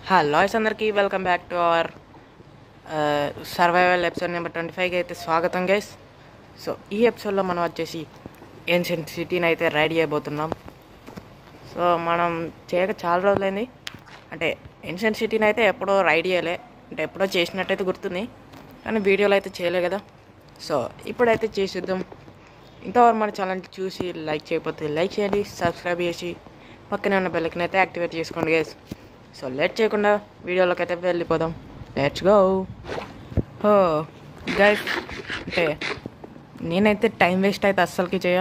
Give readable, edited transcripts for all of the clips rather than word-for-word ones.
Hello అందరికీ welcome back to our survival episode number 25కి అయితే స్వాగతం గైస్. సో ఈ ఎపిసోడ్లో మనం వచ్చేసి ఏన్షియంట్ సిటీని అయితే రైడ్ చేయబోతున్నాం. సో మనం చేయక చాలా రోజులైంది. అంటే ఏన్షియంట్ సిటీని అయితే ఎప్పుడో రైడ్ చేయలే, అంటే ఎప్పుడో చేసినట్టయితే గుర్తుంది, కానీ వీడియోలో అయితే చేయలే కదా. సో ఇప్పుడైతే చేసిద్దాం. ఇంతవరకు మన ఛానల్ చూసి లైక్ చేయకపోతే లైక్ చేయండి, సబ్స్క్రైబ్ చేసి పక్కనే ఉన్న బెల్ని అయితే యాక్టివేట్ చేసుకోండి గైస్. సో లేట్ చేయకుండా వీడియోలోకి అయితే వెళ్ళిపోదాం. Let's go. హో గైస్, అంటే నేనైతే టైం వేస్ట్ అయితే అస్సలకి చేయ,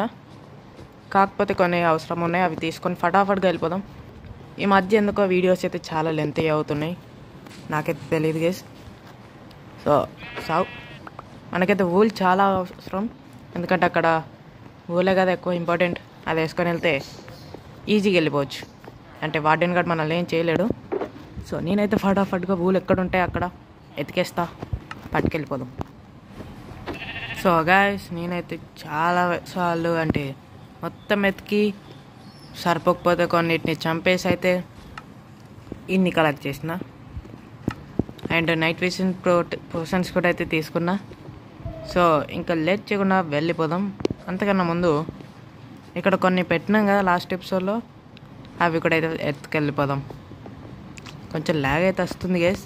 కాకపోతే కొన్ని అవసరం ఉన్నాయి, అవి తీసుకొని ఫటాఫట్గా వెళ్ళిపోదాం. ఈ మధ్య ఎందుకో వీడియోస్ అయితే చాలా లెంత్ అవుతున్నాయి, నాకైతే తెలియదు గైస్. సో మనకైతే ఊల్ చాలా అవసరం, ఎందుకంటే అక్కడ ఊలే కదా ఎక్కువ ఇంపార్టెంట్. అది వేసుకొని వెళ్తే ఈజీగా వెళ్ళిపోవచ్చు, అంటే వార్డెన్ గార్డ్ మనల్ని ఏం చేయలేడు. సో నేనైతే ఫటాఫట్గా ఊళ్ళు ఎక్కడుంటే అక్కడ ఎతికేస్తా, పట్టుకెళ్ళిపోదాం. సో గాయస్, నేనైతే చాలా సార్లు అంటే మొత్తం ఎతికి సరిపోకపోతే కొన్నిటిని చంపేసి అయితే ఇన్ని కలెక్ట్ చేసిన, అండ్ నైట్ విజన్ పోర్షన్స్ కూడా అయితే తీసుకున్నా. సో ఇంకా లేట్ చేయకుండా వెళ్ళిపోదాం. అంతకన్నా ముందు ఇక్కడ కొన్ని పెట్టినాం కదా లాస్ట్ ఎపిసోడ్లో, అవి కూడా అయితే ఎత్తుకెళ్ళిపోదాం. కొంచెం ల్యాగ్ అయితే వస్తుంది గైస్,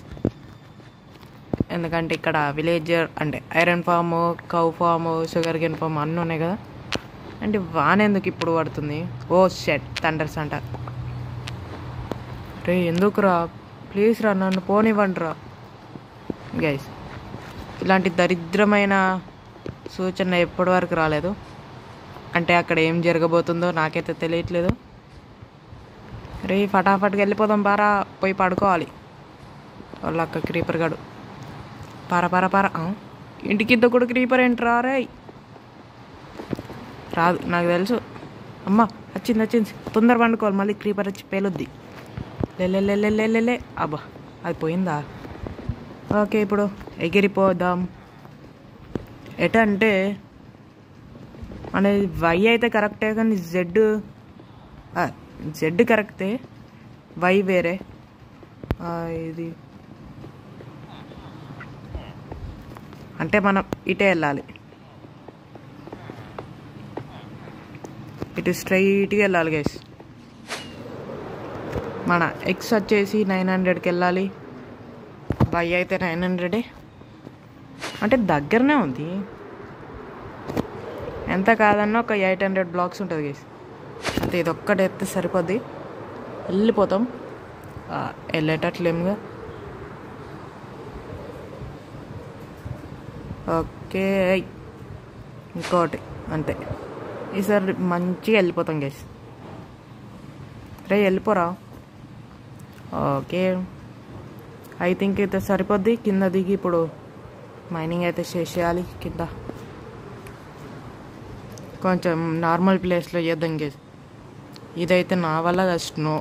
ఎందుకంటే ఇక్కడ విలేజర్ అంటే iron farm, cow farm, sugarcane farm అన్నీ ఉన్నాయి కదా. అంటే వానెందుకు ఇప్పుడు పడుతుంది? ఓ షెట్, థండర్స్ అంట. రే ఎందుకురా, ప్లీజ్ రా, నన్ను పోనివ్వండి రా గైస్. ఇలాంటి దరిద్రమైన సూచన ఎప్పటి వరకు రాలేదు, అంటే అక్కడ ఏం జరగబోతుందో నాకైతే తెలియట్లేదు. రే ఫటాఫట్గా వెళ్ళిపోదాం, బారా పోయి పడుకోవాలి. వాళ్ళ అక్క క్రీపర్ గాడు పార ఇంటికిద్ద కూడా క్రీపర్ ఏంట్రా రే. రాదు నాకు తెలుసు. అమ్మ వచ్చింది, తొందర పండుకోవాలి, మళ్ళీ క్రీపర్ వచ్చి పేలుద్ది. లే అబ్బా, అది పోయిందా? ఓకే, ఇప్పుడు ఎగిరిపోదాం. ఎటంటే అనేది వై అయితే కరెక్టే, కానీ జెడ్ కరెక్టే, వై వేరే. ఇది అంటే మనం ఇటే వెళ్ళాలి, ఇటు స్ట్రైట్గా వెళ్ళాలి గైస్. మన ఎక్స్ వచ్చేసి 900కి వెళ్ళాలి, వై అయితే 900, అంటే దగ్గరనే ఉంది. ఎంత కాదన్నా ఒక 800 బ్లాక్స్ ఉంటుంది గైస్, అంటే ఇది ఒక్కటి ఎత్తే సరిపోద్ది, వెళ్ళిపోతాం. వెళ్ళేటట్లేముగా. ఓకే, ఇంకోటి అంతే. ఈసారి మంచిగా వెళ్ళిపోతాం గైస్. రే వెళ్ళిపోరా. ఓకే, ఐ థింక్ అయితే సరిపోద్ది. కింద దిగి ఇప్పుడు మైనింగ్ అయితే చేసేయాలి కింద. కొంచెం నార్మల్ ప్లేస్లో చేద్దాం గైస్. ఇదైతే నా వల్ల స్నో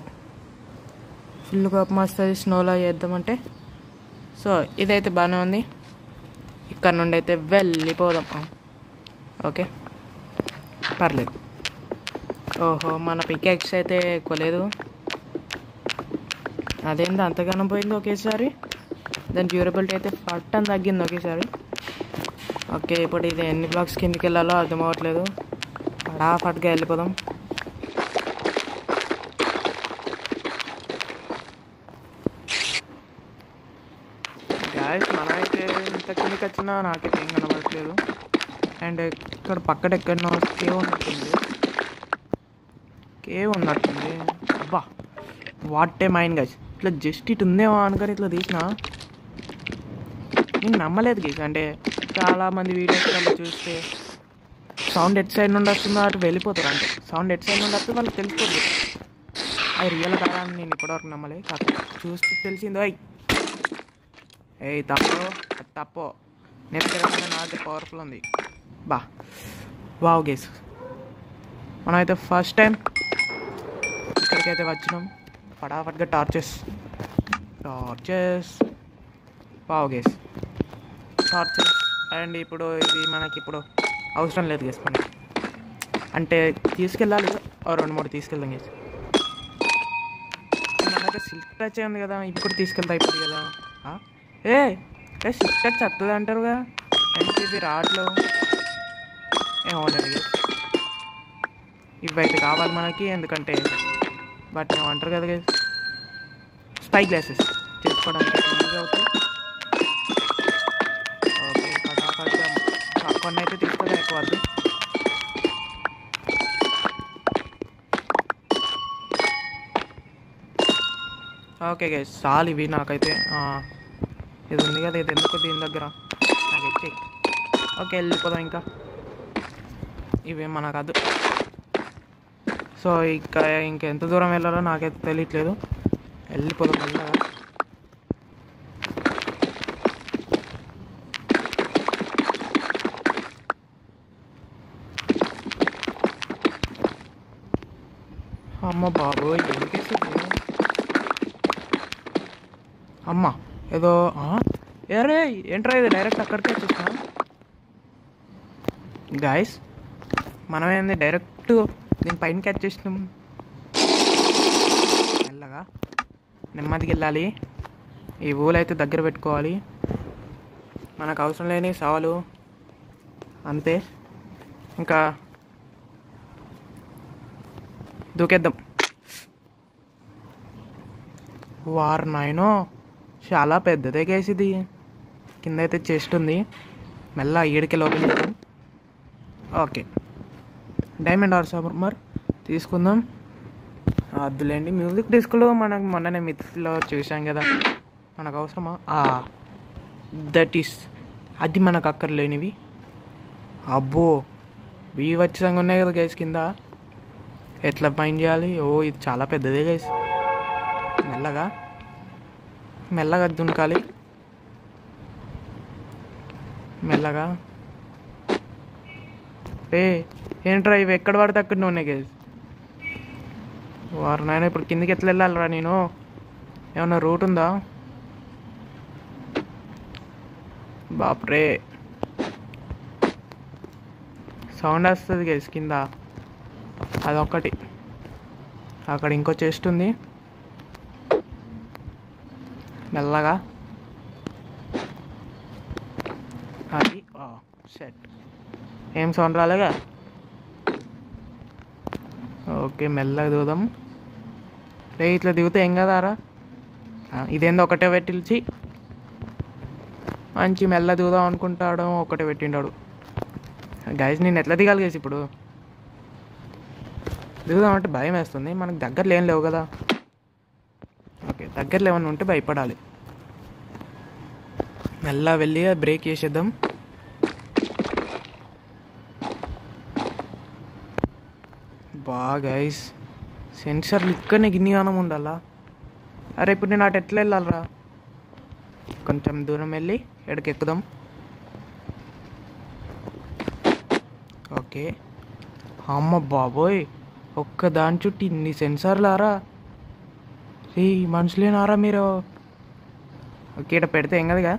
ఫుల్ కోపం వస్తుంది స్నోలో చేద్దామంటే. సో ఇదైతే బాగానే ఉంది, ఇక్కడ నుండి అయితే వెళ్ళిపోదాం. ఓకే పర్లేదు. ఓహో, మన పికాక్స్ అయితే ఎక్కువ లేదు, అదేందో అంతగానం పోయింది ఒకేసారి. దాని డ్యూరబిలిటీ అయితే ఫట్టని తగ్గింది ఒకేసారి. ఓకే, ఇప్పుడు ఇది ఎన్ని బ్లాక్స్ కిందకి వెళ్ళాలో అర్థం అవ్వట్లేదు, ఫటాఫట్గా వెళ్ళిపోదాం. గాయస్, మనమైతే ఇంత కిందకి వచ్చినా నాకైతే ఏం కనబడట్లేదు. అండ్ ఇక్కడ పక్కన ఎక్కడో కేవ్ ఉన్నట్టుంది. అబ్బా వాట్ ఏ మైండ్ గైస్, ఇట్లా జస్ట్ ఇటు ఉందేమో అనుకొని ఇట్లా తీసినా నేను నమ్మలేదు గైస్. అంటే చాలామంది వీడియోస్లో చూస్తే సౌండ్ ఎట్ సైడ్ నుండి వస్తుందో అటు వెళ్ళిపోతారు, అంటే సౌండ్ ఎట్ సైడ్ నుండి వస్తే వాళ్ళకి తెలిసిపోతుంది. అది రియల్ కాదా అని నేను ఇప్పటివరకు నమ్మలే, కాకపోతే చూస్తే తెలిసిందో. తప్పో నెత్తిరగానే నాకే పవర్ఫుల్ ఉంది. వావ్ గైస్, మనమైతే ఫస్ట్ టైం ఇక్కడికైతే వచ్చినాం. ఫటాఫట్గా torches. Wow guys, torches. And ఇప్పుడు ఇది మనకి ఇప్పుడు అవసరం లేదు గైస్, మనకి అంటే తీసుకెళ్ళాలి, 2-3 తీసుకెళ్దాం గైస్. దగ్గర సిల్క్ టచ్ ఉంది కదా, ఇప్పుడు తీసుకెళ్తా అయిపోతుంది కదా. ఏ సిల్క్ టచ్ వస్తుంది అంటారుగా, ఎందుకు ఇది రావట్లేదు ఏమోనండి. ఇవి అయితే కావాలి మనకి, ఎందుకంటే బట్ అంటారు కదా స్పై గ్లాసెస్ చేసుకోవడానికి ఈజీ అవుతుంది. ఓకే కటాకట్గా కొన్ని అయితే తీసుకొని ఎక్కువ వద్దు. ఓకే గైస్ చాలు ఇవి నాకైతే. ఇది ఉంది కదా, ఇది ఎందుకు దీని దగ్గర నాకు ఇచ్చి. ఓకే వెళ్ళిపోదాం ఇంకా, ఇవి మనకు అది. సో ఇంకెంత దూరం వెళ్ళాలో నాకైతే తెలియట్లేదు, వెళ్ళిపోదాం వెళ్ళగా. అమ్మ బాబోయ్ ఎందుకేస్తుంది అమ్మ ఏదో. అరే ఏంట్రా ఇది, డైరెక్ట్ అక్కడికే వచ్చేసిన గాయస్. మనమేంది డైరెక్ట్ దీని పైన క్యాచ్ చేసినాం. మెల్లగా నెమ్మదికి వెళ్ళాలి, ఈ ఊలు అయితే దగ్గర పెట్టుకోవాలి. మనకు అవసరం లేని సవాలు అంతే, ఇంకా దూకేద్దాం. వారు నాయనో చాలా పెద్దదే గైస్ ఇది. కింద అయితే చెస్ట్ ఉంది, మెల్ల ఏడుకెళ్ళి ఓపెన్ చేద్దాం. ఓకే డైమండ్ ఆర్ సమ్మర్ తీసుకుందాం. అద్దులేండి మ్యూజిక్ డిస్క్లో మనకు మొన్ననే మిత్లో చూసాం కదా, మనకు అవసరమా? దట్ ఈస్ అది మనకు అక్కర్లేనివి. అబ్బో బీవచ్చంగా ఉన్నాయి కదా గైస్ కింద, ఎట్లా మైండ్ చేయాలి? ఇది చాలా పెద్దదే గైస్. మెల్లగా మెల్లగా దునకాలి, మెల్లగా. ఏంట్రా ఇవి ఎక్కడ పడితే అక్కడ ఉన్నాయి గైస్. వారు నాయన ఇప్పుడు కిందికి ఎట్లా వెళ్ళాలిరా నేను? ఏమన్నా రూట్ ఉందా? బాప్రే సౌండ్ వస్తుంది గైస్ కింద, అదొక్కటి. అక్కడ ఇంకో చెస్ట్ ఉంది, మెల్లగా. అది సెట్, ఏం సౌండ్ రాలేగా. ఓకే మెల్లగా దిగుదాం. ఇట్లా దిగితే ఏం కదారా, ఇదేందో ఒకటే పెట్టిల్చి మంచి మెల్ల దిగుదాం అనుకుంటాడు, ఒకటే పెట్టిండాడు. గైస్ నేను ఎట్లా దిగాలి గైస్ ఇప్పుడు? దిగుదామంటే భయం వేస్తుంది, మనకు దగ్గరలో ఏం లేవు కదా. ఓకే దగ్గరలో ఏమన్నా ఉంటే భయపడాలి. మెల్ల వెళ్ళి బ్రేక్ చేసేద్దాం. గైస్ సెన్సర్లు ఇక్కడనే గిన్నెగానం ఉండాలా? అరే ఇప్పుడు నేను అటు ఎట్లా వెళ్ళాలరా? కొంచెం దూరం వెళ్ళి ఎక్కడికి ఎక్కుదాం. ఓకే అమ్మ బాబోయ్ ఒక్క దాని చుట్టూ ఇన్ని సెన్సార్లారా? మనుషులేనారా మీరు? ఓకే ఇక్కడ పెడితే ఏం కదగా.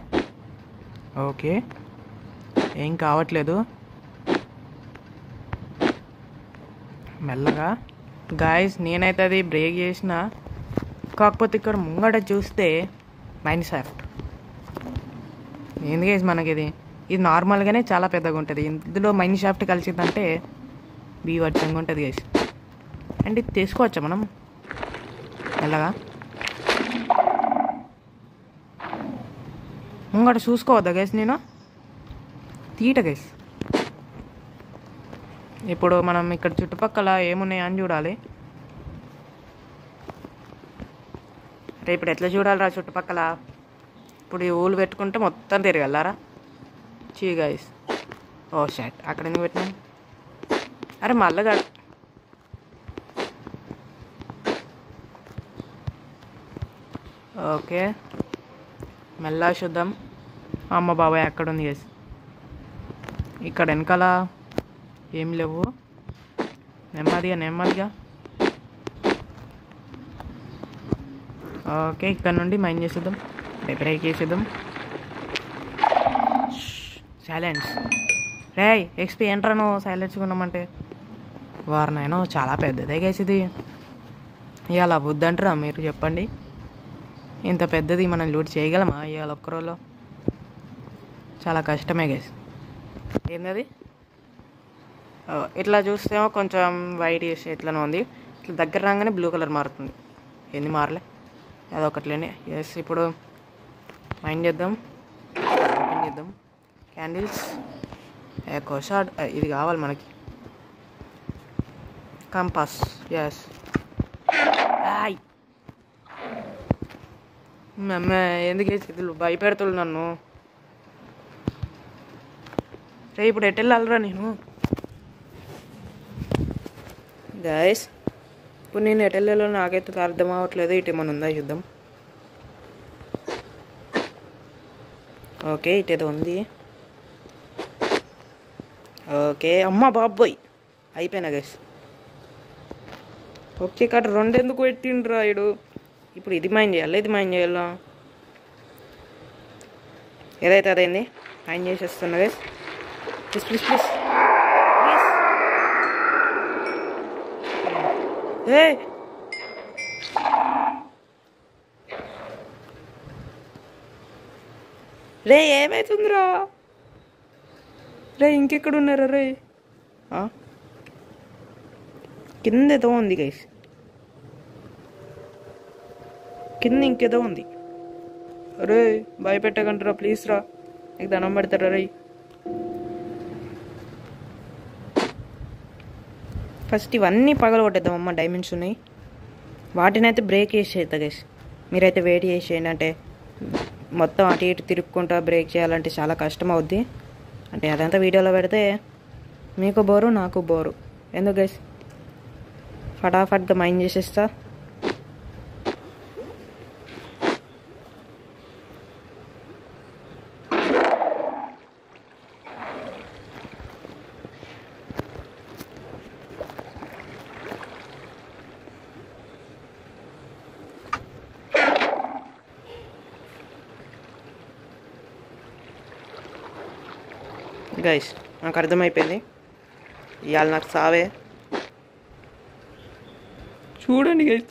ఓకే ఏం కావట్లేదు, మెల్లగా. గాయస్ నేనైతే అది బ్రేక్ చేసిన, కాకపోతే ఇక్కడ ముంగట చూస్తే మైన్ షాఫ్ట్. ఏంది గైస్ మనకి ఇది నార్మల్గానే చాలా పెద్దగా ఉంటుంది, ఇందులో మైన్ షాఫ్ట్ కలిసిందంటే బీవచ్చంగా ఉంటుంది గైస్. అండ్ ఇది తీసుకోవచ్చా మనం? మెల్లగా ముంగట చూసుకోవద్దా గైస్? నేను తీట గైస్. ఇప్పుడు మనం ఇక్కడ చుట్టుపక్కల ఏమున్నాయా అని చూడాలి. అంటే ఇప్పుడు ఎట్లా చూడాలిరా చుట్టుపక్కల? ఇప్పుడు ఈ ఊళ్ళు పెట్టుకుంటే మొత్తం తిరగలరా? చీ గైస్. ఓ షాట్ అక్కడ ఎందుకు పెట్టినాం? అరే మళ్ళగా ఓకే మెల్లగా చూద్దాం. అమ్మ బాబాయ్ అక్కడ ఉంది గైస్, ఇక్కడ వెనకాల ఏం లేవు. నెమ్మదిగా నెమ్మదిగా. ఓకే ఇక్కడ నుండి మైండ్ చేసేద్దాం, బ్రేక్ చేసేద్దాం. సైలెన్స్. రే ఎక్స్పీ ఏంట్రా నువ్వు సైలెన్స్గా ఉన్నామంటే? వారినైనా చాలా పెద్దదే గైస్ ఇది. ఇవాళ వద్దంటారా మీరు చెప్పండి? ఇంత పెద్దది మనం లూట్ చేయగలమా ఇవాళ ఒక్క రోజులో? చాలా కష్టమే గైస్. ఏంటది? ఇట్లా చూస్తేమో కొంచెం వైట్ చేసి ఇట్లనే ఉంది. ఇట్లా దగ్గర రాగానే బ్లూ కలర్ మారుతుంది. ఏంది మారలే? అదొకట్లేనే. ఎస్, ఇప్పుడు మైండ్ చేద్దాం. ఓపెన్ చేద్దాం. క్యాండిల్స్, కోషాడ్, ఇది కావాలి మనకి. Compass, yes. అమ్మ ఎందుకు చేతులు భయపెడుతులు నన్ను. రే ఇప్పుడు ఎటు వెళ్ళాలరా నేను? గైస్ ఇప్పుడు నేను ఎటు వెళ్ళాలో నాకైతే అర్థం అవ్వట్లేదు. ఇటు ఏమైనా ఉందా చూద్దాం. ఓకే, ఇటేదో ఉంది. ఓకే, అమ్మ బాబోయ్ అయిపోయినా గైస్. ఓకే కాదు, 2 ఎందుకు పెట్టిండ్రా ఇడు? ఇప్పుడు ఇది మైండ్ చేయాలి, ఇది మైండ్ చేయాలా? ఏదైతే అదైంది, మైండ్ చేసేస్తున్నా guys. Please please please please. ఏ రే ఏమైతుందిరా? రే ఇంకెక్కడ ఉన్నారా రే? కింద ఏదో ఉంది గైస్, కింద ఇంకేదో ఉంది. అరే భయపెట్టకంటారా ప్లీజ్ రా, నీకు దండం పెడతారా రే? ఫస్ట్ ఇవన్నీ పగల కొట్టేద్దామమ్మ. డైమండ్స్ ఉన్నాయి, వాటినైతే బ్రేక్ చేసేస్తా గైస్. మీరైతే వెయిట్ చేసేయండి. అంటే మొత్తం అటు ఇటు తిరుక్కుంటా బ్రేక్ చేయాలంటే చాలా కష్టం అవుద్ది. అంటే అదంతా వీడియోలో పెడితే మీకు బోరు, నాకు బోరు. ఎందుకు గైస్, ఫటాఫట్గా మైండ్ చేసేస్తా. గైస్ నాకు అర్థమైపోయింది, ఇవాళ నాకు సావే. చూడండి గైస్,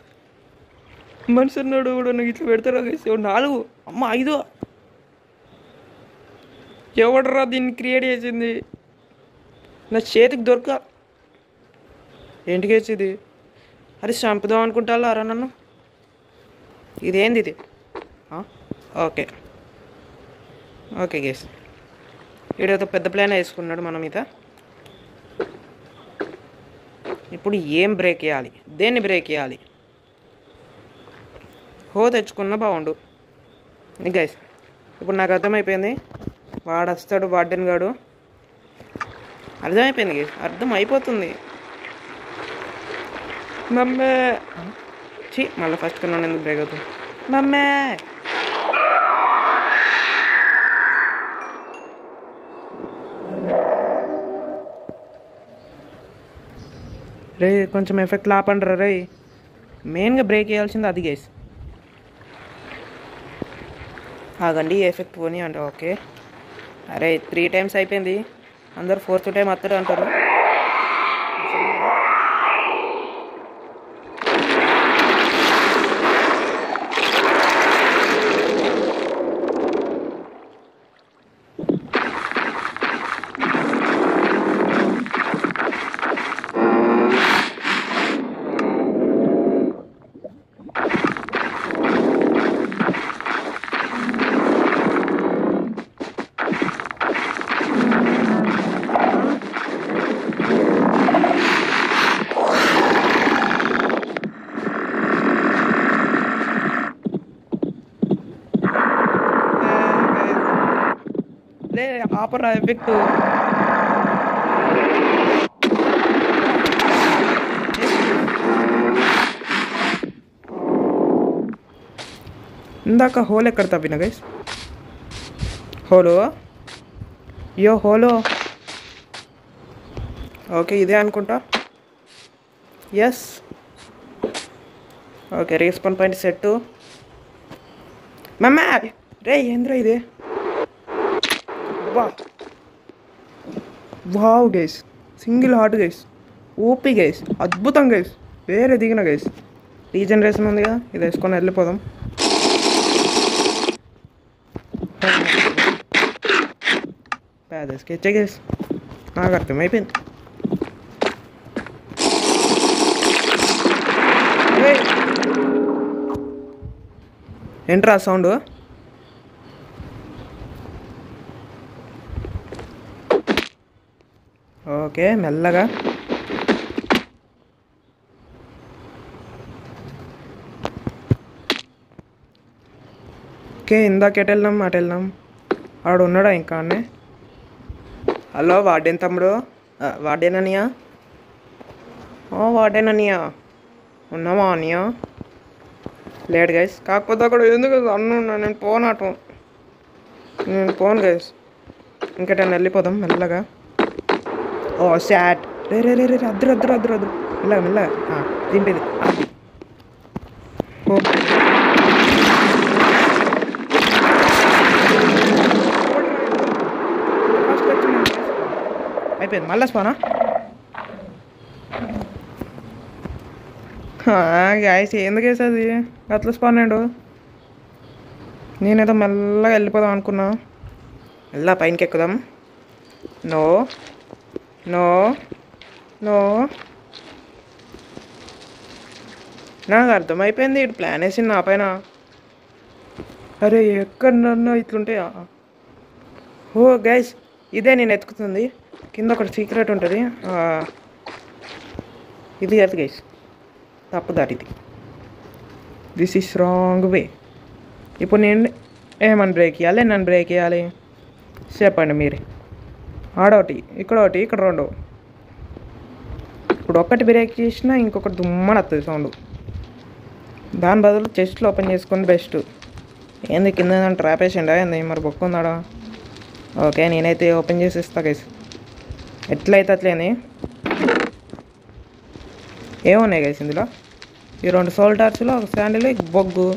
మనిషి అన్నాడు కూడా నాకు ఇట్లా పెడతారా గైస్? 4 అమ్మ 5. ఎవడరా దీన్ని క్రియేట్ చేసింది? నా చేతికి దొరక. ఏంటి గైస్ ఇది? అరే చంపుదాం అనుకుంటా అరా నన్ను. ఇదేంది ఇది? ఓకే ఓకే గైస్, వీడేదో పెద్ద ప్లాన్ వేసుకున్నాడు మన మీద. ఇప్పుడు ఏం బ్రేక్ చేయాలి, దేన్ని బ్రేక్ చేయాలి? తెచ్చుకున్న బాగుండు గైస్. ఇప్పుడు నాకు అర్థమైపోయింది, వాడు వస్తాడు వార్డెన్ గాడు. అర్థమైపోయింది గైస్, అర్థం అయిపోతుంది. మమ్మే మళ్ళీ ఫస్ట్ కన్నా ఎందుకు బ్రేక్ అవుతుంది? మమ్మే రే కొంచెం ఎఫెక్ట్ లాపండ్రా రే. మెయిన్గా బ్రేక్ చేయాల్సింది అది గైస్. ఆగండి ఎఫెక్ట్ పోనీ అంటే. ఓకే, అరే 3 times అయిపోయింది, అందరు 4th time వస్తాడు అంటారు. ఆపరా ఎఫెక్ట్. ఇందాక హోల్ ఎక్కడ తప్పిన గైస్? Hollow hollow. ఓకే ఇదే అనుకుంటా. Yes okay, respawn point set. మమ్మా రే ఏంద్రా ఇదే? Wow guys, single heart guys, OP guys, అద్భుతం గైస్, వేరే దిగిన గైస్. రీజనరేషన్ ఉంది కదా, ఇది వేసుకొని వెళ్ళిపోదాం. అది స్కెచ్ గేస్ నాకు అర్థమైపోయింది. ఏంట్రా సౌండ్? ఓకే మెల్లగా. ఓకే ఇందాక ఎటు వెళ్ళాం అటు వెళ్ళాం. ఆడు ఉన్నాడా ఇంకా అన్నే? హలో వార్డెన్ తమ్ముడు, వార్డెననియా? వార్డెననియా ఉన్నామా అనియా? Late guys. కాకపోతే అక్కడ ఎందుకు అన్నున్నా, నేను పోనాటం, నేను పోను గైస్. ఇంకెటన్నా వెళ్ళిపోదాం మెల్లగా. ఓ శాట్. రే రే రే రే అద్దరు అద్దరు అద్దరు అద్దరు మెల్లగా మెల్లగా దింపేది. అయిపోయింది. మళ్ళీ స్పానా గాయస్? ఎందుకు వేసేది అట్లా స్పాన్ అయ్యాడు? నేనేదో మెల్లగా వెళ్ళిపోదాం అనుకున్నా. మెల్ల పైనకి ఎక్కుదాం. నో నో నో, నాకు అర్థమైపోయింది ఇటు ప్లాన్ వేసింది నా పైన. అరే ఎక్కడన్నా ఇట్లుంటాయా? ఓ గైస్ ఇదే నేను ఎత్తుకుతుంది. కింద ఒకటి సీక్రెట్ ఉంటుంది. ఇది కాదు గైస్, తప్పు దాటిది. This is wrong way. ఇప్పుడు నేను ఏమని బ్రేక్ ఇవ్వాలి? నన్ను బ్రేక్ ఇవ్వాలి చెప్పండి మీరే. ఆడొకటి ఇక్కడ ఒకటి ఇక్కడ రెండు. ఇప్పుడు ఒక్కటి బ్రేక్ చేసినా ఇంకొకటి దుమ్మని వస్తుంది సౌండ్. దాని బదులు చెస్ట్లో ఓపెన్ చేసుకొని బెస్ట్. ఏంది కింద ట్రాప్ వేసిండా ఏంది? మరి బొక్క ఉందాడా? ఓకే నేనైతే ఓపెన్ చేసి ఇస్తా గైస్. ఎట్లయితే అట్లేని ఏమున్నాయి గైస్ ఇందులో? ఈ 2 సోల్ టార్చ్లో ఒక శాండిల్ బొగ్గు.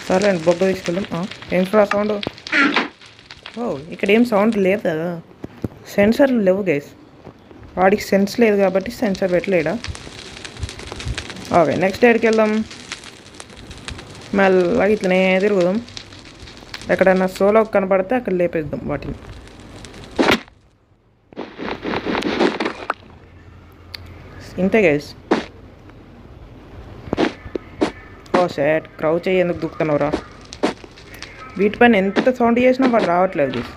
సరే అండి బొగ్గు తీసుకెళ్ళాం. ఏం సౌండ్? ఓ ఇక్కడ ఏం సౌండ్ లేదు కదా, సెన్సర్లు లేవు గైస్. వాడికి సెన్స్ లేదు కాబట్టి సెన్సర్ పెట్టలేడా? ఓకే నెక్స్ట్ ఎక్కడికి వెళ్దాం? మెల్లగా ఇట్లనే తిరుగుదాం. ఎక్కడైనా సోలో కనపడితే అక్కడ లేపేద్దాం వాటిని. ఇంతే గైస్. ఓ సెట్ క్రౌచ్ అయ్యి ఎందుకు దూకుతున్నావురా? వీటిపైన ఎంత సౌండ్ చేసినా వాడు రావట్లేదు గైస్.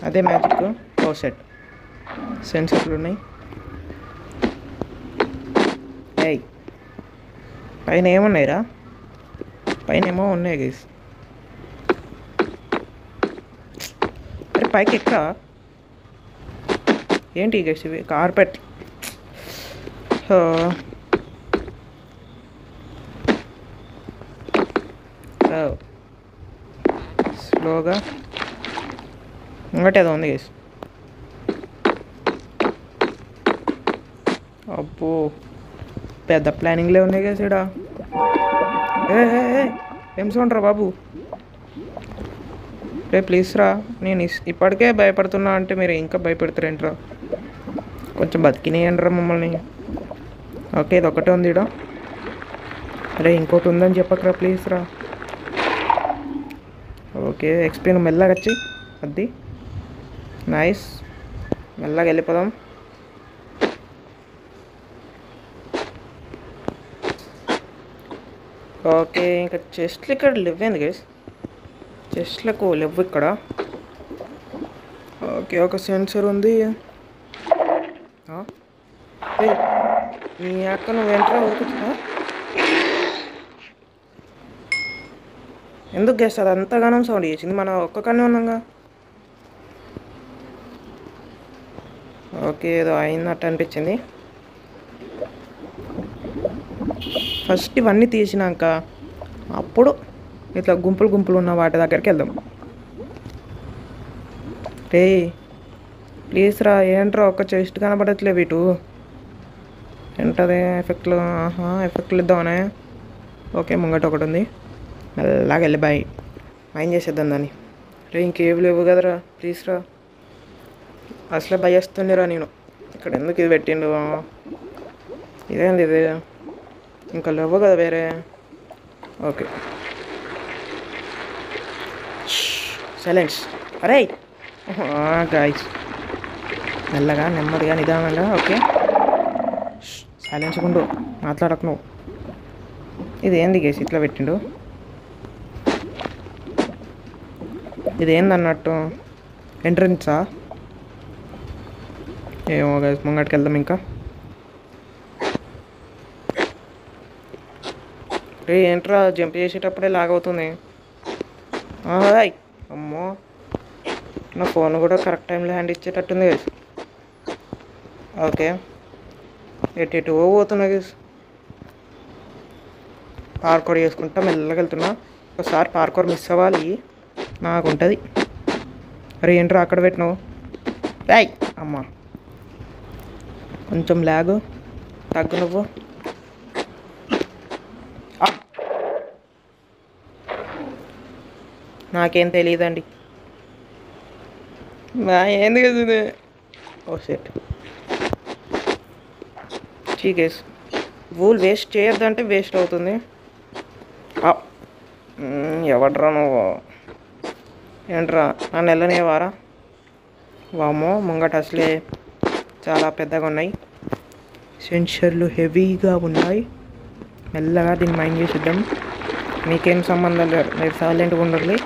అదే మ్యాజిక్. ఓ సెట్ సెన్సర్లు ఉన్నాయి. ఏయ్ పైన ఏమున్నాయిరా? పైన ఏమో ఉన్నాయి గైస్. అరే పైకి ఎక్కడా? ఏంటి గైస్ ఇవి? కార్పెట్. స్లోగా ఇంకటి ఏదో ఉంది గైస్. అబ్బో పెద్ద ప్లానింగ్లే ఉన్నాయి గైస్ ఇక్కడ. ఏం సౌండ్ రా బాబు? రే ప్లీజ్ రా, నేను ఇప్పటికే భయపడుతున్నా అంటే మీరు ఇంకా భయపెడతారేంట్రా? కొంచెం బతికినేయండి రా మమ్మల్ని. ఓకే ఇది ఒకటే ఉంది ఇక్కడ. అరే ఇంకోటి ఉందని చెప్పకరా ప్లీజ్ రా. ఓకే ఎక్స్పీ మెల్లగా వచ్చి అది నైస్. మెల్లగా వెళ్ళిపోదాం. ఓకే ఇంకా చెస్ట్లు ఇక్కడ లేవేంది గైస్? చెస్ట్లకు లేవు ఇక్కడ. ఓకే ఒక సెన్సర్ ఉంది. నీ అక్క నువ్వు ఎంట్రా ఊరుకుతున్నా? ఎందుకు గైస్ అది అంతగానం సౌండ్ చేసింది? మనం ఒక్కకనే ఉన్నాగా. ఓకే ఏదో అయినట్టు అనిపించింది. ఫస్ట్ ఇవన్నీ తీసినాక అప్పుడు ఇట్లా గుంపులు గుంపులు ఉన్న వాటి దగ్గరికి వెళ్దాం. రే ప్లీజ్ రా. ఏంట్రా ఒక్క చెస్ట్ కనపడట్లే వీటు? ఏంటదే ఎఫెక్ట్లు? ఎఫెక్ట్లు ఇద్దామనే. ఓకే ముంగట ఒకటి ఉంది. మెల్లగా వెళ్ళి మైండ్ చేసేద్దాం దాన్ని. రే ఇంకేవి లేవు కదరా ప్లీజ్ రా. అసలే భయస్తుందిరా నేను. ఇక్కడ ఎందుకు ఇది పెట్టిండు? ఇదేంది ఇది? ఇంకా లేవు కదా వేరే. Okay silence. అరే గాయస్ మెల్లగా నెమ్మదిగా నిదానంగా. ఓకే సైలెన్స్ ఉండు, మాట్లాడకు నువ్వు. ఇది ఏంది గేస్ ఇట్లా పెట్టిండు? ఇది ఏందన్నట్టు ఎంట్రన్సా? ఏమో గైస్, ముంగటికి వెళ్దాం. ఇంకా ఏంట్రా జంప్ చేసేటప్పుడే లాగవుతుంది. అమ్మో, నా ఫోన్ కూడా కరెక్ట్ టైంలో హ్యాండ్ ఇచ్చేటట్టుంది గైస్. ఓకే ఎటు పోతున్నా గైస్. పార్కోర్ చేసుకుంటా మెల్లగా వెళ్తున్నా. ఒకసారి పార్కోర్ మిస్ అవ్వాలి నాకు ఉంటుంది. అరే ఏంట్రా అక్కడ పెట్టినావు? అమ్మా కొంచెం లాగు తగ్గు నువ్వు. నాకేం తెలియదండి. ఏంది కదా ఇది? ఓ సెట్ చీకేస్. వూల్ వేస్ట్ చేయొద్దంటే వేస్ట్ అవుతుంది. ఎవడ్రా నువ్వు? ఏంట్రా నన్ను వెళ్ళనివారా? వామో ముంగట అసలే చాలా పెద్దగా ఉన్నాయి, సెన్సర్లు హెవీగా ఉన్నాయి. మెల్లగా దీన్ని మైండ్ చేసిద్దాం. మీకేం సంబంధం లేదు, మీరు సైలెంట్గా ఉండాలి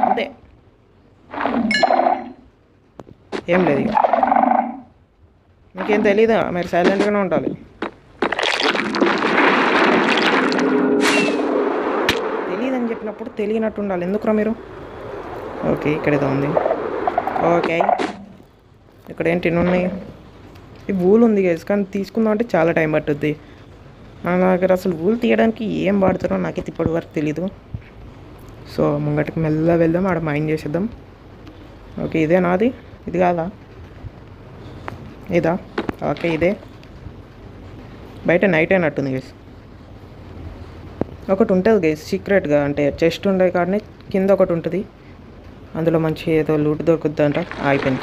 అంతే. ఏం లేదు ఇక, మీకేం తెలీదా, మీరు సైలెంట్గానే ఉండాలి. తెలియదని చెప్పినప్పుడు తెలియనట్టు ఉండాలి. ఎందుకురా మీరు? ఓకే ఇక్కడ ఏదో ఉంది. ఓకే ఇక్కడ ఏంటి ఉన్నాయి? ఈ వూల్ ఉంది గైస్, కానీ తీసుకుందాం అంటే చాలా టైం పట్టుద్ది. నా దగ్గర అసలు వూల్ తీయడానికి ఏం వాడతారో నాకైతే ఇప్పటి వరకు తెలీదు. సో ముంగటికి మెల్లగా వెళ్దాం, ఆడ మైండ్ చేసేద్దాం. ఓకే ఇదే నాది, ఇది కాదా? ఇదా? ఓకే ఇదే. బయట నైట్ అయినట్టుంది గైస్. ఒకటి ఉంటుంది గైస్ సీక్రెట్గా, అంటే చెస్ట్ ఉండే కానీ కింద ఒకటి ఉంటుంది, అందులో మంచి ఏదో లూట్ దొరుకుద్దంట. అయిపోయింది,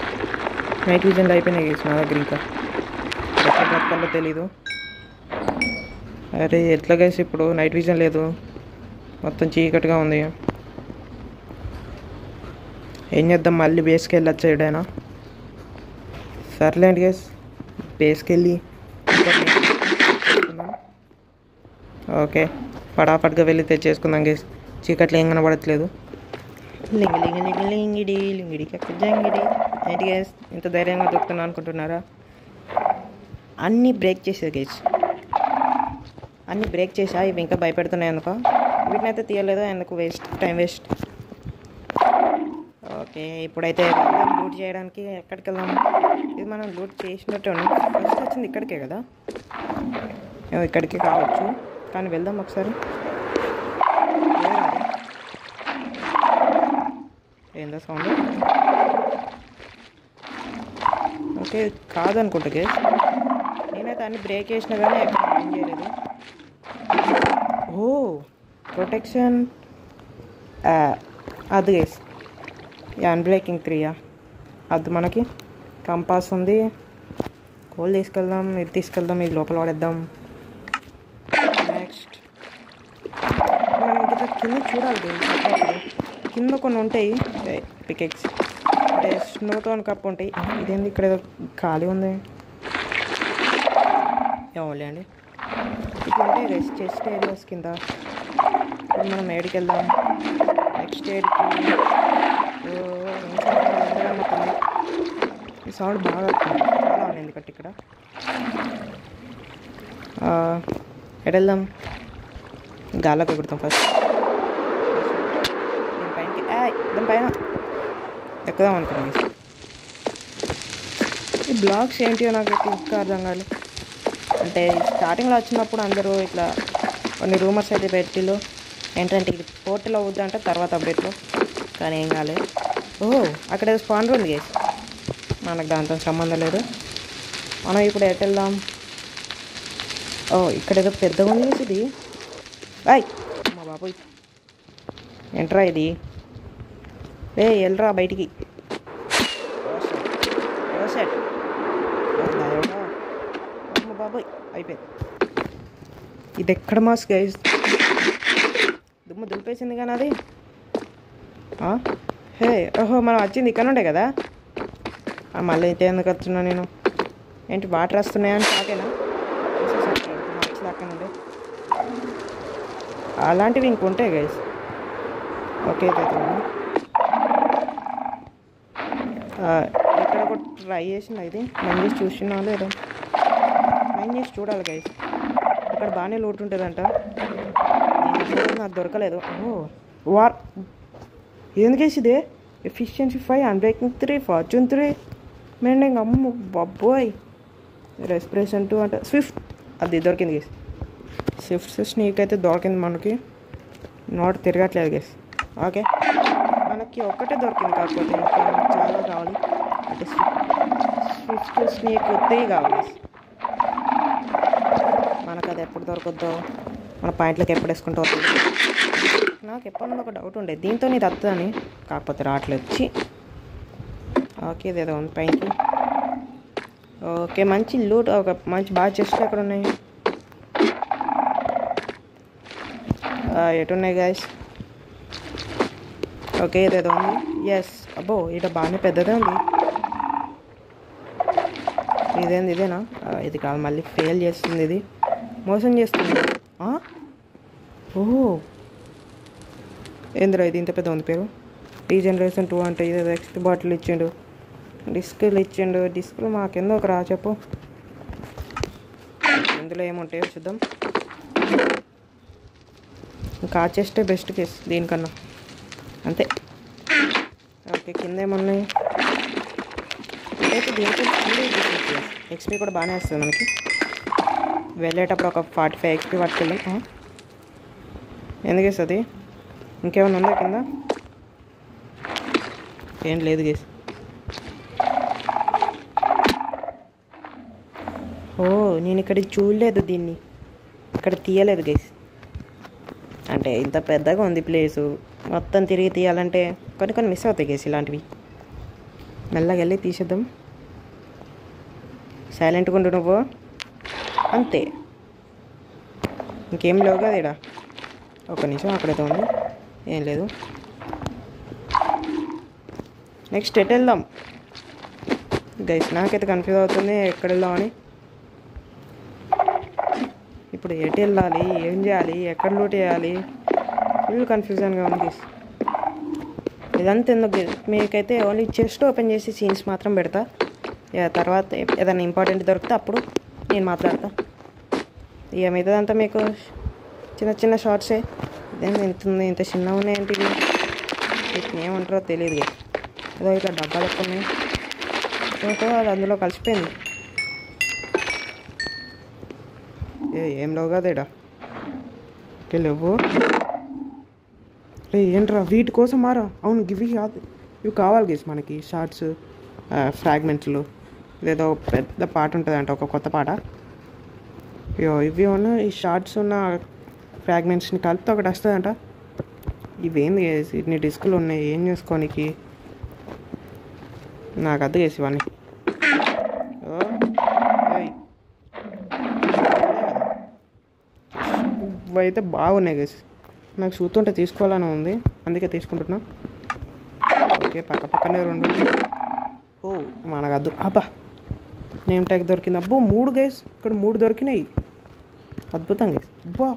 నైట్ విజన్లో అయిపోయినాయి గైస్ నా దగ్గర. ఇంకా ఎట్లా బ్రతకాలో తెలీదు. అరే ఎట్లా గైస్ ఇప్పుడు నైట్ విజన్ లేదు, మొత్తం చీకటిగా ఉంది. ఏం చేద్దాం, మళ్ళీ బేస్కి వెళ్ళొచ్చా ఎడైనా? సర్లేండి గైస్, బేస్కి వెళ్ళి ఓకే ఫటాఫట్గా వెళ్ళి తెచ్చేసుకుందాం గైస్. చీకట్లో ఏం కనబడట్లేదు. లింగిడి జంగిడి. ఏంటి గైస్ ఇంత ధైర్యంగా దొరుకుతున్నా అనుకుంటున్నారా? అన్నీ బ్రేక్ చేసేది గైస్, అన్నీ బ్రేక్ చేసా. ఇవి ఇంకా భయపెడుతున్నాయి అనుకో, వీటిని అయితే తీయలేదు, ఎందుకు వేస్ట్, టైం వేస్ట్. ఓకే ఇప్పుడైతే లూట్ చేయడానికి ఎక్కడికి వెళ్దాం? ఇది మనం లూట్ చేసినట్టు ఫస్ట్ వచ్చింది ఇక్కడికే కదా, ఇక్కడికి కావచ్చు, కానీ వెళ్దాం ఒకసారి. ఏందో సౌండ్? ఓకే కాదనుకుంటా గైస్, నేనైతే అన్ని బ్రేక్ చేసినా కానీ ఎక్కడ ఏం చేయలేదు. ఓ ప్రొటెక్షన్ అది గైస్, అన్బ్రేకింగ్ 3 అది మనకి. కంపాస్ ఉంది, కోల్ తీసుకెళ్దాం, ఇది తీసుకెళ్దాం, ఇది లోపల వాడేద్దాం. నెక్స్ట్ మనం ఇట్లా కింద చూడాలి, కింద కొన్ని ఉంటాయి పికెక్స్, అంటే స్నోటోన్ కప్ ఉంటాయి. ఇదేంది ఇక్కడ ఏదో ఖాళీ ఉంది, ఏమోలే అండి. ఇట్లా ఉంటాయి గైస్ చెస్ట్ ఏరియాస్ కింద. ఇప్పుడు మనం ఏడికి వెళ్దాం, నెక్స్ట్ ఏడికి. ఈ సౌండ్ బాగా వస్తుంది, చాలా ఉంది ఎందుకంటే ఇక్కడ. ఎటు వెళ్దాం? గాల్లోకి ఎగురుతాం ఫస్ట్. దీనిపైనకి దానిపైన ఎక్కుదాం అనుకున్నాం. ఈ బ్లాగ్స్ ఏంటియో నాకు ఇంకా అర్థం కాదు. అంటే స్టార్టింగ్లో వచ్చినప్పుడు అందరూ ఇట్లా కొన్ని రూమర్స్ అయితే పెట్టిలో ఏంటంటే ఇది పోర్టల్ అవుద్ది అంటే తర్వాత అప్డేట్లో, కానీ ఏం కాలేదు. అక్కడ ఏదో స్పానర్ ఉంది గైస్, మనకు దాంతో సంబంధం లేదు. మనం ఇప్పుడు ఎటు వెళ్దాం? ఇక్కడ ఏదో పెద్దగా ఉంది ఇది. మా బాబోయ్ ఏంట్రా ఇది? వెళ్ళరా బయటికి. బాబోయ్ అయిపోయింది. ఇది ఎక్కడ మాస్ గైస్, దుమ్ము దులిపేసింది కానీ అది. హే ఓహో మనం వచ్చింది ఇక్కడ ఉండే కదా. మళ్ళీ అయితే ఎందుకు వచ్చినా నేను? ఏంటి వాటర్ వస్తున్నాయని షాకేనా? వచ్చింది అక్కడ నుండి. అలాంటివి ఇంకుంటాయి గైస్. ఓకే అయితే ఇక్కడ ఒక ట్రై చేసిన ఇది నేను చేసి చూసినా లేదా? నేను చేసి చూడాలి గైస్. అక్కడ బాగానే లోటు ఉంటుందంట. నాకు దొరకలేదు. వార్ ఎందుకేసి ఇదే ఎఫిషియన్సీ 5, అన్బ్రేకింగ్ 3, ఫార్చ్యూన్ 3, మెండింగ్ అమ్ము బాబోయ్. రెస్పిరేషన్ 2 అంటే స్విఫ్ట్ అది దొరికింది గేస్. స్విఫ్ట్ స్నీక్ అయితే దొరికింది మనకి. Note తిరగట్లేదు gas. ఓకే మనకి ఒక్కటే దొరికింది, కాకపోతే ఇంకా చాలా కావాలి. అంటే స్విఫ్ట్ స్నీక్ 3 కావాలి. మనకు అది ఎప్పుడు దొరకద్దో, మన పాయింట్లోకి ఎప్పుడు వేసుకుంటూ వస్తుంది. నాకు ఎప్పటి నుండి ఒక డౌట్ ఉండే దీంతో ఇది వస్తుందని, కాకపోతే రావట్లేదు వచ్చి. ఓకే ఇదేదో ఉంది పైకి. ఓకే మంచి లూట్, ఒక మంచి బాగా చెస్ట్లు ఎక్కడ ఉన్నాయి? ఎటున్నాయి గాయస్? ఓకే ఇదేదో ఉంది. ఎస్ అబ్బో ఇట బాగానే పెద్దదే ఉంది. ఇదేంది ఇదేనా? ఇది కాదు, మళ్ళీ ఫెయిల్ చేస్తుంది, ఇది మోసం చేస్తుంది. ఓహో ఏందిరా ఇది ఇంత పెద్ద ఉంది పేరు? రీజనరేషన్ 2 అంటే ఇదేదో ఎక్స్ట్రా బాటిల్ ఇచ్చిండు, డిస్కులు ఇచ్చిండు. డిస్కులు మాకెందో ఒక రా చెప్పు. ఇందులో ఏముంటాయో చూద్దాం. ఇంకా చెస్టే బెస్ట్ కేస్ దీనికన్నా, అంతే. ఓకే కింద ఏమున్నాయి? అయితే దీనికి ఎక్స్పీ కూడా బాగానే వస్తుంది మనకి. వెళ్ళేటప్పుడు ఒక 45 ఎక్స్పీ పట్టుకెళ్ళాం. ఎందుకు వేస్తుంది? ఇంకేమైనా ఉందా కింద? ఏం లేదు గేస్. నేను ఇక్కడ చూడలేదు, దీన్ని ఇక్కడ తీయలేదు గేస్. అంటే ఇంత పెద్దగా ఉంది ప్లేసు, మొత్తం తిరిగి తీయాలంటే కొన్ని మిస్ అవుతాయి గేస్. ఇలాంటివి మెల్లగా వెళ్ళి తీసేద్దాం. సైలెంట్గా ఉండు నువ్వు, అంతే. ఇంకేం లేవు కదా ఇక్కడ. ఒక నిమిషం అక్కడైతే ఉంది, ఏం లేదు. నెక్స్ట్ ఎటు వెళ్దాం గైస్? నాకైతే కన్ఫ్యూజ్ అవుతుంది ఎక్కడ వెళ్దామని. ఇప్పుడు ఎటు వెళ్ళాలి, ఏం చేయాలి, ఎక్కడ లూట్ చేయాలి, ఫుల్ కన్ఫ్యూజన్గా ఉంది గైస్. ఇదంతా ఎందుకు? మీకైతే ఓన్లీ చెస్ట్ ఓపెన్ చేసి సీన్స్ మాత్రం పెడతా. తర్వాత ఏదైనా ఇంపార్టెంట్ దొరికితే అప్పుడు నేను మాట్లాడతా. ఇక మిగతాదంతా మీకు చిన్న చిన్న షార్ట్సే. ఇదేంటి ఇంత చిన్న ఉన్నాయంటే వీటిని ఏమంటారో తెలియదు. ఏదో ఇట్లా డబ్బాలు ఎక్కువ ఉన్నాయి, అది అందులో కలిసిపోయింది. ఏం లేవు కదా ఇక్కడ లేవు. ఏంట్రా వీటి కోసం మారా? అవును ఇవి కాదు, ఇవి కావాలి గేస్ మనకి. షార్ట్స్ ఫ్రాగ్మెంట్స్లు లేదో పెద్ద పాట ఉంటుందంట, ఒక కొత్త పాట. ఇవి ఉన్న ఈ షార్ట్స్ ఉన్న ఫ్రాగ్మెంట్స్ని కలిపితే ఒకటి వస్తుందంట. ఇవేంది గేస్? ఇన్ని డిస్కులు ఉన్నాయి, ఏం చేసుకోనికి? నాకు అర్థం చేసి ఇవన్నీ. ఇవైతే బాగున్నాయి గేస్, నాకు చూస్తుంటే తీసుకోవాలని ఉంది, అందుకే తీసుకుంటున్నా. ఓకే పక్కనే 2. మనకద్దు. అబ్బా నేమ్ ట్యాగ్ దొరికింది. అబ్బో 3 గేస్, ఇక్కడ 3 దొరికినాయి. అద్భుతం గేస్. అబ్బా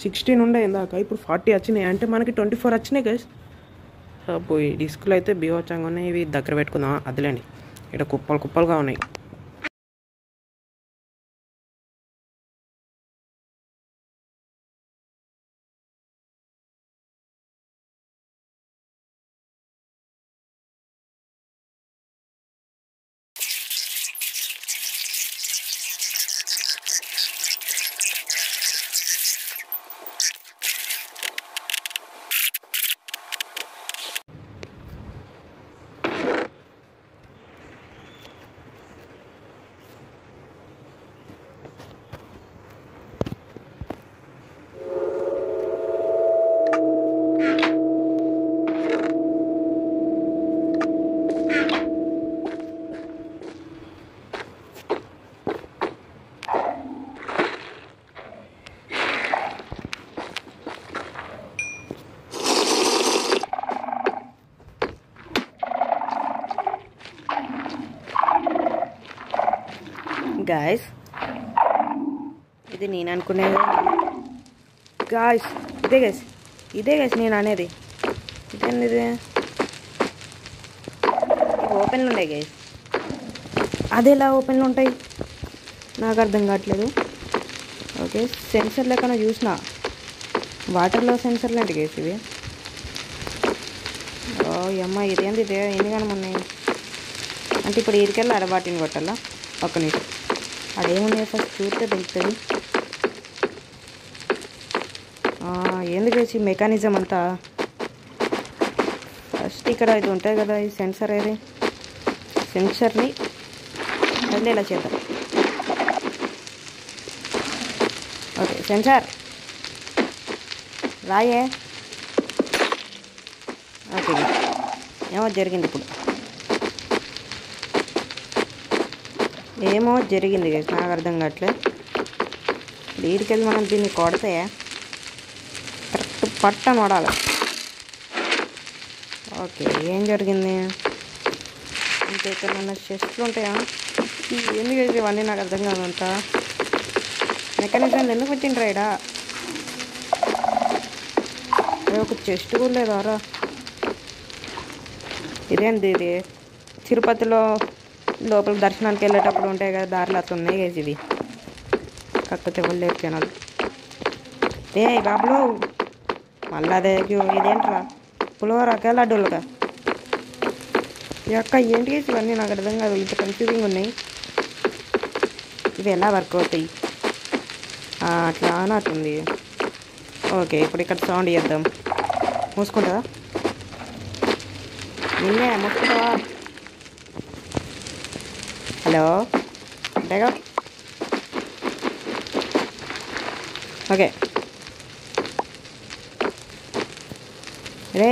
16 ఉండే ఇందాక, ఇప్పుడు 40 వచ్చినాయి, అంటే మనకి 24 వచ్చినాయి గేస్. అబ్బో ఈ డిస్కులు అయితే బీవచ్చంగా ఉన్నాయి. ఇవి దగ్గర పెట్టుకుందాం, అదిలేండి. ఇక్కడ కుప్పలుగా ఉన్నాయి. గాయస్ ఇది నేను అనుకునేది గాయస్, ఇదే గైస్ నేను అనేది. ఇదేంది ఇది? ఓపెన్లు ఉన్నాయి గైస్, అది ఎలా ఓపెన్లు ఉంటాయి నాకు అర్థం కావట్లేదు. ఓకే, సెన్సర్ లెక్కన చూసిన, వాటర్లో సెన్సర్ లాంటి గైస్ ఇవి. ఓ అమ్మ, ఇదేంది ఇదే ఎన్ని కనమన్నాయి అంటే ఇప్పుడు ఈడికెళ్ళి అడబాటిని కొట్టాలా? ఒక్క నిమిషం, అదేమున్నాయి ఫస్ట్ చూస్తే తెలుస్తుంది. ఏంది గైస్ ఈ మెకానిజం అంతా? ఫస్ట్ ఇక్కడ ఇది ఉంటుంది కదా, ఈ సెన్సర్, ఏది సెన్సర్ని వదిలేలా చేద్దాం. ఓకే సెన్సార్ రాయే. ఓకే, ఏమో జరిగింది ఇప్పుడు, ఏమో జరిగింది నాకు అర్థం కావట్లేదు. వీడికెళ్ళి మనం దీన్ని కొడితే కరెక్ట్ పట్టని వాడాలి. ఓకే, ఏం జరిగింది ఇంకా ఇక్కడ మన చెస్ట్లు ఉంటాయా? ఎందుకు ఇవన్నీ నాకు అర్థం కాదంతా. మెకానిజం ఎందుకు వచ్చిండ్రా ఇడా? ఒక చెస్ట్ కూడా లేదారా? ఇదేంటి ఇది? తిరుపతిలో లోపల దర్శనానికి వెళ్ళేటప్పుడు ఉంటాయి కదా దారిలో, అట్లా ఉన్నాయి గేజ్ ఇవి. కాకపోతే ఎవరు లేరు జనాలు. ఏ బాబులో మళ్ళీ అదే ఇదేంట్రా? పులిహోరకా లడ్డూలుగా? ఈ యొక్క ఏంటి గేజ్ ఇవన్నీ నాకు అర్థం కాదు, ఇంత కన్ఫ్యూజింగ్ ఉన్నాయి. ఇవి ఎలా వర్క్ అవుతాయి? అట్లా అన్నట్టుంది. ఓకే, ఇప్పుడు ఇక్కడ సౌండ్ చేద్దాం. మూసుకుంటుందా? నిన్నే మూసుకుంటావా? హలో అంతేగా? ఓకే రే,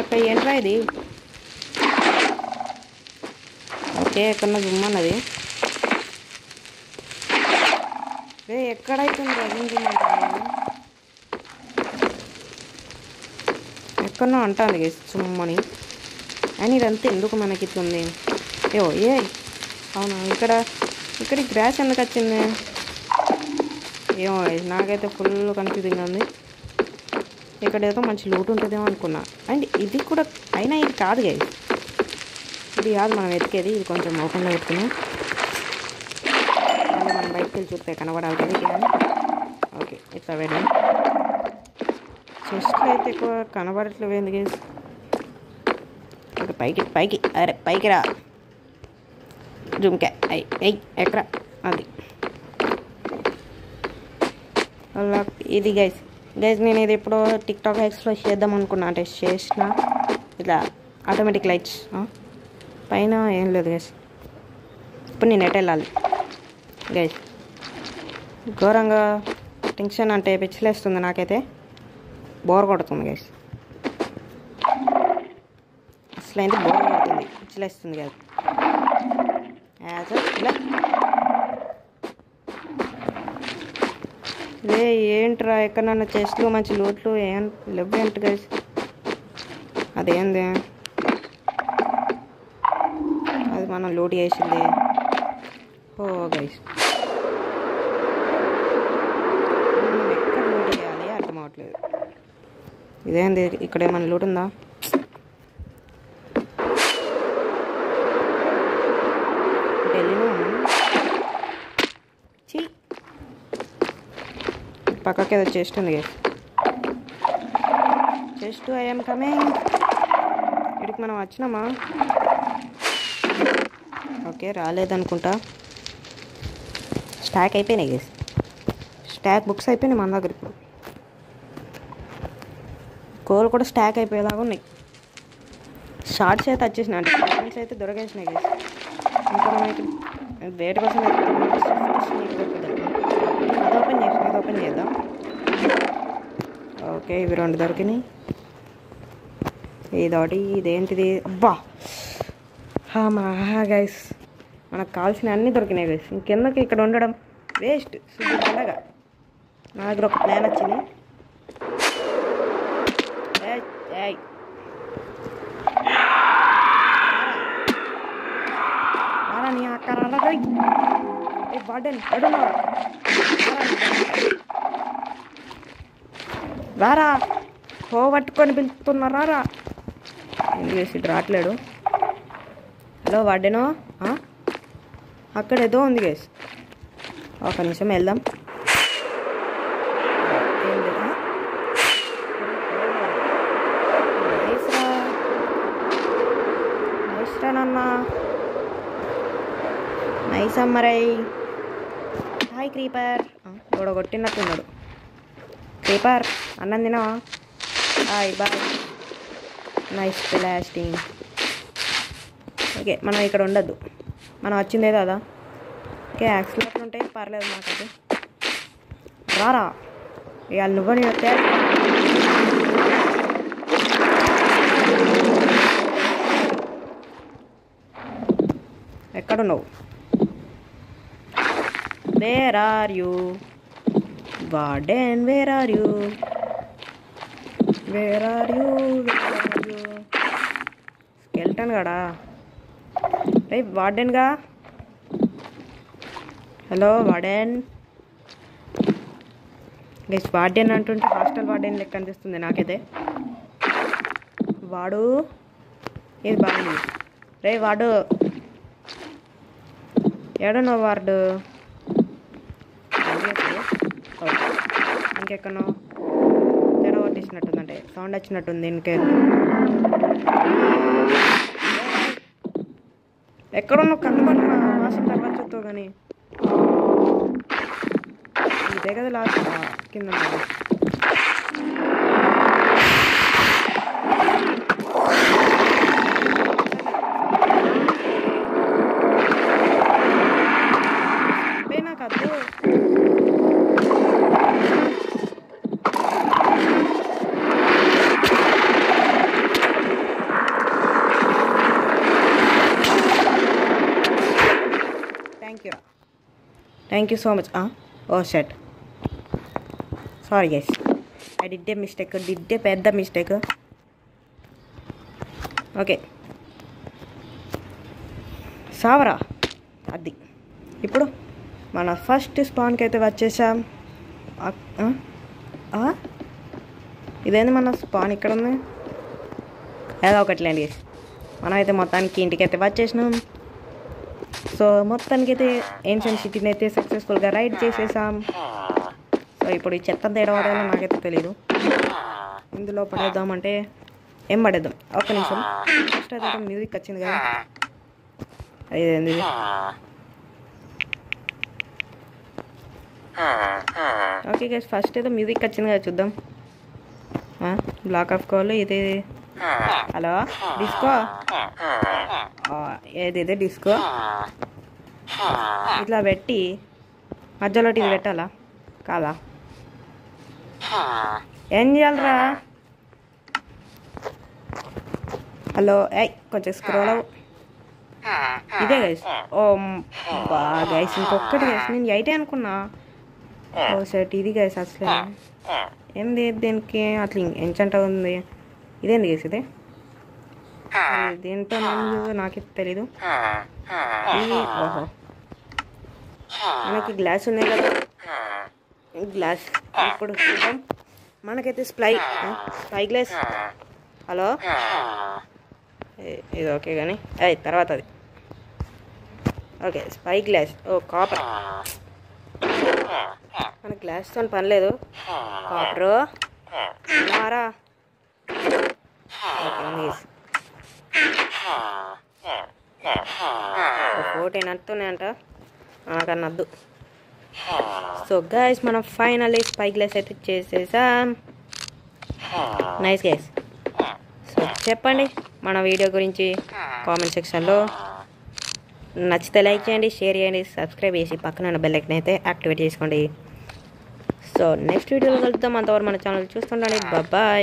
అక్కడ ఏంట్రా ఇది? ఓకే, ఎక్కడ జుమ్మన్నది రే, ఎక్కడైతుంది ఎక్కడో అంటాను సుమ్మని. అని ఇదంతా ఎందుకు మనకి ఇట్లుంది? ఏ అవునా, ఇక్కడ గ్రాస్ ఎందుకు వచ్చింది? ఏమో నాకైతే ఫుల్ కన్ఫ్యూజింగ్గా ఉంది. ఇక్కడ ఏదో మంచి లూట్ ఉంటుందేమో అనుకున్నా. అండ్ ఇది కూడా అయినా ఇది కాదు గైస్, ఇది కాదు మనం వెతికేది. ఇది కొంచెం ఓపెన్లో పెట్టుకున్నాం, మనం బయటకు వెళ్ళి చూస్తే కనబడాలి కదా ఇది. కానీ ఓకే, ఇట్లా వెళ్ళాం. చెస్ట్లో అయితే ఎక్కువ కనబడట్లేదు ఎందుకు గైస్? ఓకే, పైకి అరే పైకి రా జుమ్కా. ఎక్కడ అది? అలా ఇది గైస్ నేను ఇది ఎప్పుడో టిక్టాక్ ఎక్స్లో చేద్దాం అనుకున్నా, అంటే చేసిన ఇట్లా ఆటోమేటిక్ లైట్స్ పైన ఏం లేదు గైస్. ఇప్పుడు నేను ఎటు వెళ్ళాలి గైస్? ఘోరంగా టెన్షన్ అంటే పిచ్చిలేస్తుంది నాకైతే, బోర్ కొడుతుంది గైస్. అసలు అయితే బోర్ కొడుతుంది, పిచ్చిలేస్తుంది కదా. ఇలా ఏంట్రా ఎక్కడన్నా చెస్ట్లు మంచి లూట్లు ఏం లేవేంటి గైస్? అదేంది అది మనం లూట్ చేసింది? ఓ గైస్, మనం ఎక్కడ లూట్ చేయాలి అర్థం అవ్వట్లేదు. ఇదేంది? ఇక్కడ ఏమన్నా లూట్ ఉందా? పక్కకి ఏదో చెస్ట్ ఉంది గైస్, చెస్ట్. I'm coming. ఇక్కడికి మనం వచ్చినామా? ఓకే, రాలేదనుకుంటా. స్టాక్ అయిపోయినాయి గైస్, స్టాక్ బుక్స్ అయిపోయినాయి మన దగ్గర. ఇప్పుడు కోల్ కూడా స్టాక్ అయిపోయేలాగా ఉన్నాయి. షార్ట్స్ అయితే వచ్చేసినాయి, అంటే షార్ట్స్ అయితే దొరకేసినాయి గైస్. ఇంకా మనకి వేటి కోసం అయితే అది ఓపెన్ చేద్దాం. ఓకే, ఇవి 2 దొరికినాయి. ఇదొకటి. ఇదేంటిది? అబ్బా గైస్, మనకు కావాల్సిన అన్నీ దొరికినాయి గైస్. ఇంకెందుకు ఇక్కడ ఉండడం వేస్ట్. సుబ్బగా నా దగ్గర ఒక ప్లాన్ వచ్చింది. వార్డెన్ ఎడున్నా రారా పట్టుకొని పిలుస్తున్నారా రా ఎందుకు రావట్లేడు. హలో వార్డెను అక్కడ ఏదో ఉంది గైస్ ఒక నిమిషం వెళ్దాం. నైస్రానన్నా నైస్ అమ్మరై. హాయ్ క్రీపర్ గొడవ కొట్టినట్టున్నాడు. క్రీపర్ అన్నం తినవా? Hi bye. Nice blasting. Okay మనం ఇక్కడ ఉండద్దు, మనం వచ్చిందే కదా. ఓకే యాక్సిడెంట్లు ఉంటాయి పర్లేదు మాకైతే. రారా ఇవాళ నువ్వు నేను వస్తే ఎక్కడున్నావు? Where are you warden? Where are you? Where are you? Skeleton గడా రే వార్డెన్గా. Hello warden. గైస్ వార్డెన్ అంటుంటే హాస్టల్ వార్డెన్ లెక్క అనిపిస్తుంది నాకైతే. వాడు ఇది బాగుంది. రే వాడు ఏడనో వార్డు ఇంకెక్కడో తేడా కొట్టేసినట్టుందంటే సౌండ్ వచ్చినట్టుంది. ఇంకే ఎక్కడున్నా కనబడి మాసం తర్వాత చూస్తావు కానీ ఇదే కదా లాస్ట్ కింద. నాకు అద్దు thank you so much. Oh shit sorry guys, I did a mistake, పెద్ద మిస్టేక్. ఓకే సావరా అది. ఇప్పుడు మన ఫస్ట్ స్పాన్కి అయితే వచ్చేసాం. ఇదేంది మన స్పాన్ ఇక్కడ ఉంది? ఏదో ఒకట్లేండి గైస్, మనం అయితే మొత్తానికి ఇంటికైతే వచ్చేసినాం. సో మొత్తానికి అయితే ఏన్షియంట్ సిటీని అయితే సక్సెస్ఫుల్గా రైడ్ చేసేసాం. సో ఇప్పుడు ఈ చెత్త తేడా పడేదో నాకైతే తెలీదు. ఇందులో పడేద్దామంటే ఏం పడేద్దాం? ఒక్క నిమిషం. ఫస్ట్ అయితే మ్యూజిక్ వచ్చింది కదా, అదేంది? ఓకే గైస్ ఫస్ట్ అయితే మ్యూజిక్ వచ్చింది కదా, చూద్దాం. బ్లాక్ ఆఫ్ కాల్ ఇది. హలో డిస్కో, ఏది డిస్కో ఇట్లా పెట్టి మధ్యలో ఇది పెట్టాలా కాదా? ఏం చేయాలరా? హలో కొంచెం స్క్రోల్ అవ్వు. ఇదే గైస్. ఓ బా గైస్ ఇంకొకటి గైస్, నేను 8 అనుకున్నా. ఓ సెట్ ఇది గైస్. అసలు ఏంది దీనికి అట్లా ఎంచంట ఉంది? ఇదేంది గైస్? ఇదే దేంతో నాకైతే తెలీదు. ఓహో మనకి గ్లాస్ ఉన్నాయి కదా, గ్లాస్. ఇప్పుడు చూద్దాం. మనకైతే స్పై గ్లాస్. హలో ఇది ఓకే కానీ తర్వాత అది. Okay spy glass. Oh copper. మన గ్లాస్తో పని లేదు. కాపరు మారా. ఓకే 14 అంటున్నాయంట, నాకన్నా వద్దు. సో గైస్ మనం ఫైనల్లీ స్పై గ్లాస్ అయితే చేసేసాం. Nice guys. సో చెప్పండి మన వీడియో గురించి కామెంట్ సెక్షన్లో. నచ్చితే లైక్ చేయండి, షేర్ చేయండి, సబ్స్క్రైబ్ చేసి పక్కన బెల్ ఐకాన్ అయితే యాక్టివేట్ చేసుకోండి. సో నెక్స్ట్ వీడియోలో కలుద్దాం. అంతవరకు మన ఛానల్ చూస్తుండండి. బాయ్.